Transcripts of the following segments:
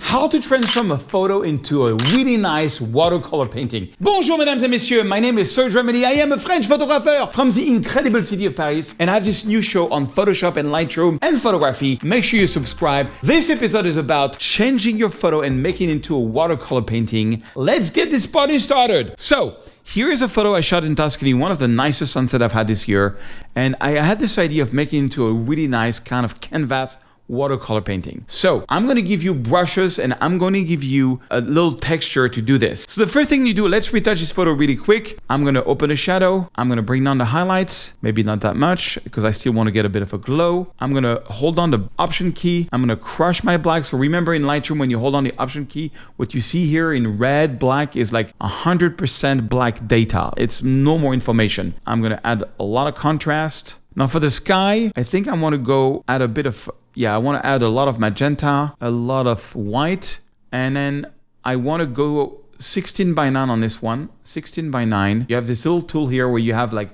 How to transform a photo into a really nice watercolor painting. Bonjour mesdames et messieurs, my name is Serge Remedy. I am a French photographer from the incredible city of Paris and I have this new show on Photoshop and Lightroom and photography. Make sure you subscribe. This episode is about changing your photo and making it into a watercolor painting. Let's get this party started. So, here is a photo I shot in Tuscany, one of the nicest sunsets I've had this year. And I had this idea of making it into a really nice kind of canvas watercolor painting. So I'm going to give you brushes and I'm going to give you a little texture to do this. So the first thing you do, let's retouch this photo really quick. I'm going to open a shadow. I'm going to bring down the highlights, maybe not that much because I still want to get a bit of a glow. I'm going to hold on the option key. I'm going to crush my black. So remember in Lightroom, when you hold on the option key, what you see here in red, black is like 100% black data. It's no more information. I'm going to add a lot of contrast. Now for the sky, I think I want to go add a bit of, I want to add a lot of magenta, a lot of white, and then I want to go 16:9 on this one, 16:9. You have this little tool here where you have like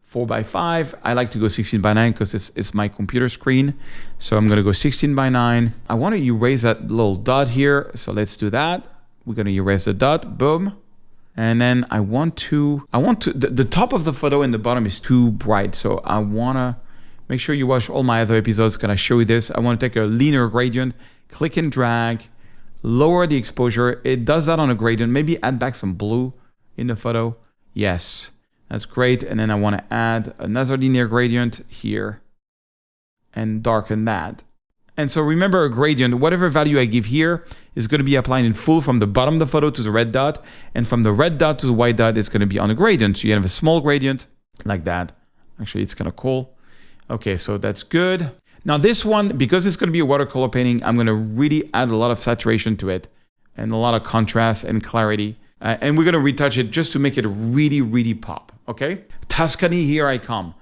4:5. I like to go 16:9 because it's my computer screen. So I'm going to go 16:9. I want to erase that little dot here. So let's do that. We're going to erase the dot, boom. And then I want to, the top of the photo and the bottom is too bright. So I want to make sure you watch all my other episodes. Can I show you this? I want to take a linear gradient, click and drag, lower the exposure. It does that on a gradient. Maybe add back some blue in the photo. Yes, that's great. And then I want to add another linear gradient here and darken that. And so remember a gradient, whatever value I give here is going to be applied in full from the bottom of the photo to the red dot. And from the red dot to the white dot, it's going to be on a gradient. So you have a small gradient like that. Actually, it's kind of cool. Okay, so that's good. Now this one, because it's going to be a watercolor painting, I'm going to really add a lot of saturation to it and a lot of contrast and clarity. And we're going to retouch it just to make it really, really pop. Okay, Tuscany, here I come.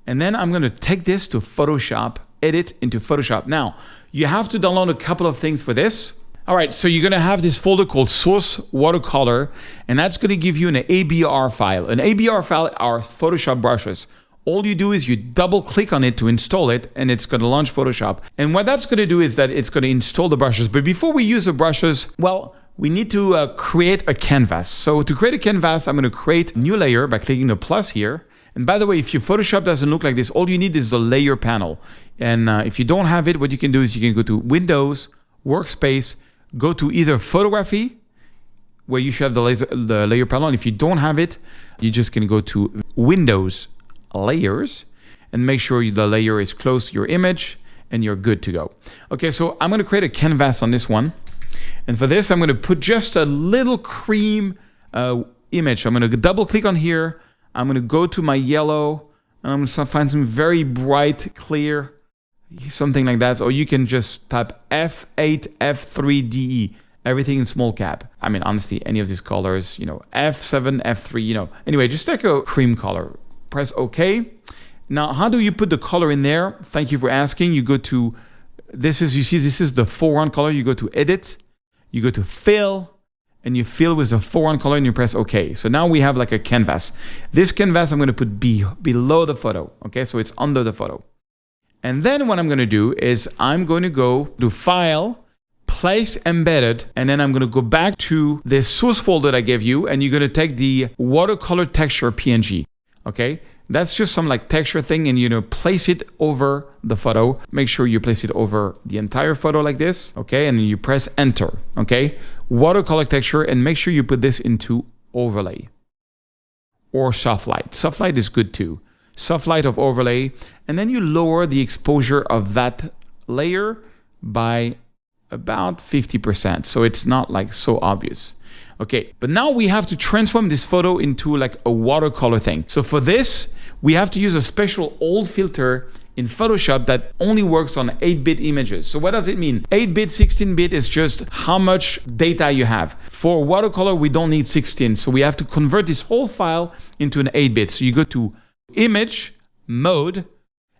And then I'm going to take this to Photoshop, edit into Photoshop. Now, you have to download a couple of things for this. All right, so you're going to have this folder called Source Watercolor, and that's going to give you an ABR file. An ABR file are Photoshop brushes. All you do is you double click on it to install it, and it's going to launch Photoshop. And what that's going to do is that it's going to install the brushes. But before we use the brushes, well, we need to create a canvas. So to create a canvas, I'm going to create a new layer by clicking the plus here. And by the way, if your Photoshop doesn't look like this, all you need is the layer panel. And if you don't have it, what you can do is you can go to Windows, Workspace, go to either Photography, where you should have the layer panel. And if you don't have it, you just can go to Windows, Layers, and make sure the layer is close to your image, and you're good to go. Okay, so I'm going to create a canvas on this one. And for this, I'm going to put just a little cream image. I'm going to double click on here. I'm going to go to my yellow and I'm going to find some very bright, clear, something like that. Or you can just type F8, F3DE, everything in small cap. I mean, honestly, any of these colors, F7, F3, Anyway, just take a cream color. Press OK. Now, how do you put the color in there? Thank you for asking. You go to, this is the 4:1 color. You go to Edit, you go to Fill, and you fill with the 4:1 color and you press OK. So now we have like a canvas. This canvas I'm going to put below the photo. Okay, so it's under the photo. And then what I'm going to do is I'm going to go to File, Place Embedded, and then I'm going to go back to this source folder that I gave you, and you're going to take the watercolor texture PNG. Okay, that's just some like texture thing, and place it over the photo. Make sure you place it over the entire photo like this. Okay, and then you press Enter. Okay. Watercolor texture, and make sure you put this into overlay or soft light. Soft light is good too. Soft light of overlay, and then you lower the exposure of that layer by about 50%. So it's not like so obvious. Okay, but now we have to transform this photo into like a watercolor thing. So for this, we have to use a special old filter in Photoshop that only works on 8-bit images. So what does it mean? 8-bit, 16-bit is just how much data you have. For watercolor, we don't need 16. So we have to convert this whole file into an 8-bit. So you go to Image, Mode,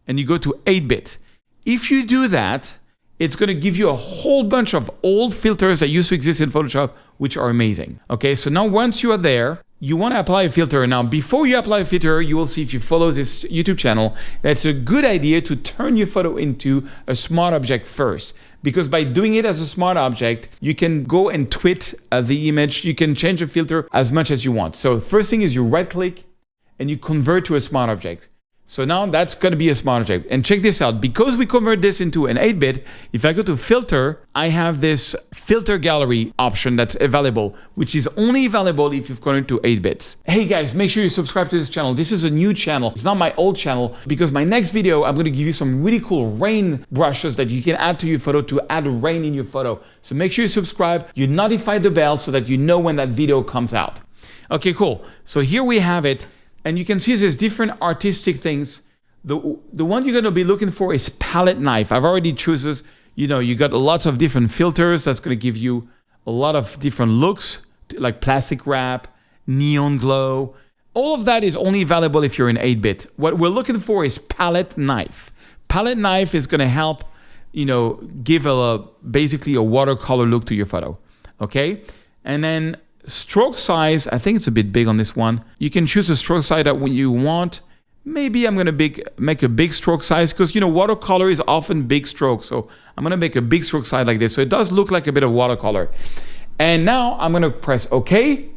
and you go to 8-bit. If you do that, it's going to give you a whole bunch of old filters that used to exist in Photoshop, which are amazing. Okay, so now once you are there, you want to apply a filter. Now, before you apply a filter, you will see if you follow this YouTube channel, that's a good idea to turn your photo into a smart object first. because by doing it as a smart object, you can go and tweak the image. You can change the filter as much as you want. So first thing is you right click and you convert to a smart object. So now that's going to be a smart object. And check this out. Because we convert this into an 8-bit, if I go to filter, I have this filter gallery option that's available, which is only available if you've converted to 8 bits. Hey guys, make sure you subscribe to this channel. This is a new channel. It's not my old channel, because my next video, I'm going to give you some really cool rain brushes that you can add to your photo to add rain in your photo. So make sure you subscribe, you notify the bell so that you know when that video comes out. Okay, cool. So here we have it. And you can see there's different artistic things. The one you're going to be looking for is palette knife. I've already chosen, you got lots of different filters. That's going to give you a lot of different looks, like plastic wrap, neon glow. All of that is only available if you're in 8-bit. What we're looking for is palette knife. Palette knife is going to help, give basically a watercolor look to your photo. Okay? And then stroke size, I think it's a bit big on this one. You can choose a stroke size that when you want. Maybe I'm gonna make a big stroke size because watercolor is often big strokes. So I'm gonna make a big stroke size like this. So it does look like a bit of watercolor. And now I'm gonna press OK.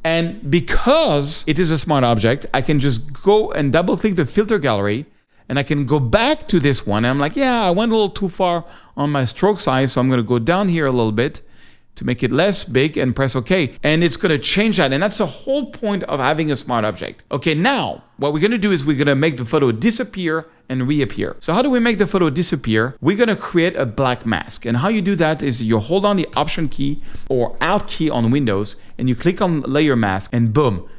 And because it is a smart object, I can just go and double click the filter gallery and I can go back to this one. And I'm like, yeah, I went a little too far on my stroke size. So I'm gonna go down here a little bit to make it less big and press OK. And it's going to change that. And that's the whole point of having a smart object. Okay, now what we're going to do is we're going to make the photo disappear and reappear. So how do we make the photo disappear? We're going to create a black mask. And how you do that is you hold on the Option key or Alt key on Windows and you click on Layer Mask and boom,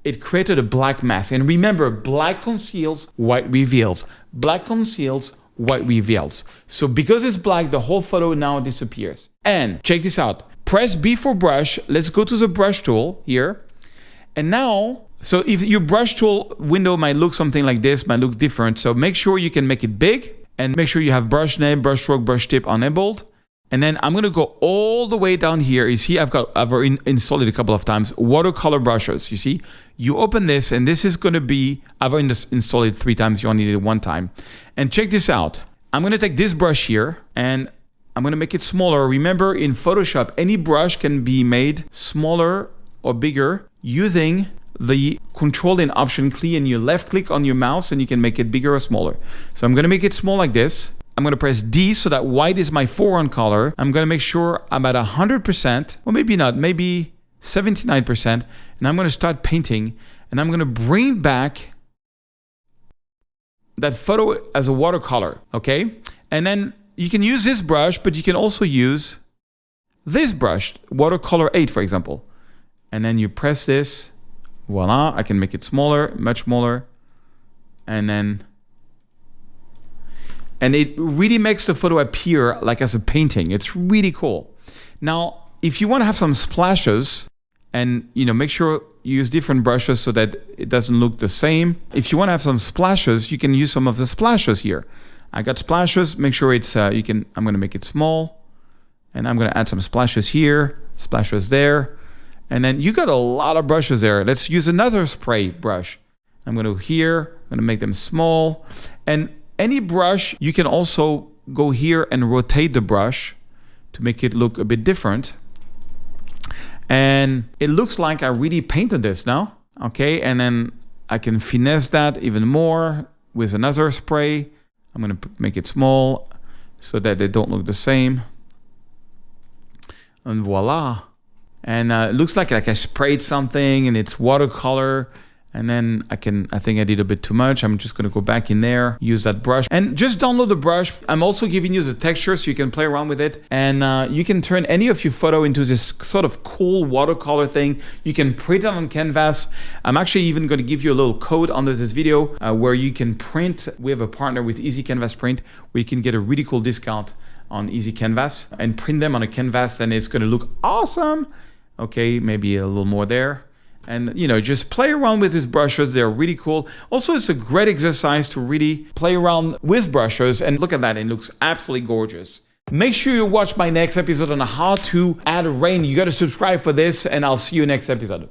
it created a black mask. And remember, black conceals, white reveals. Black conceals, white reveals. So because it's black, the whole photo now disappears. And check this out. Press B for brush. Let's go to the brush tool here. And now, so if your brush tool window might look something like this, might look different. So make sure you can make it big and make sure you have brush name, brush stroke, brush tip enabled. And then I'm going to go all the way down here. You see, I've already installed it a couple of times. Watercolor brushes, you see. You open this and this is going to be, I've already installed it 3 times. You only need it 1 time. And check this out. I'm going to take this brush here and I'm going to make it smaller. Remember, in Photoshop, any brush can be made smaller or bigger using the Control and Option key and you left click on your mouse and you can make it bigger or smaller. So I'm going to make it small like this. I'm going to press D so that white is my foreground color. I'm going to make sure I'm at 100%, or maybe not, maybe 79%. And I'm going to start painting and I'm going to bring back that photo as a watercolor, okay? And then you can use this brush, but you can also use this brush, Watercolor 8, for example. And then you press this, voila, I can make it smaller, much smaller. And it really makes the photo appear like as a painting. It's really cool. Now, if you want to have some splashes, and make sure you use different brushes so that it doesn't look the same. If you want to have some splashes, you can use some of the splashes here. I got splashes. Make sure it's I'm going to make it small, and I'm going to add some splashes here, splashes there, and then you got a lot of brushes there. Let's use another spray brush. I'm going to here. I'm going to make them small, and any brush you can also go here and rotate the brush to make it look a bit different. And it looks like I really painted this now. Okay, and then I can finesse that even more with another spray. I'm going to make it small so that they don't look the same. And voila. And it looks like I sprayed something and it's watercolor. And then I think I did a bit too much. I'm just going to go back in there, use that brush, and just download the brush. I'm also giving you the texture so you can play around with it. And you can turn any of your photo into this sort of cool watercolor thing. You can print it on canvas. I'm actually even going to give you a little code under this video where you can print. We have a partner with Easy Canvas Print where you can get a really cool discount on Easy Canvas and print them on a canvas, and it's going to look awesome. Okay, maybe a little more there. And, just play around with these brushes. They're really cool. Also, it's a great exercise to really play around with brushes. And look at that. It looks absolutely gorgeous. Make sure you watch my next episode on how to add rain. You got to subscribe for this, and I'll see you next episode.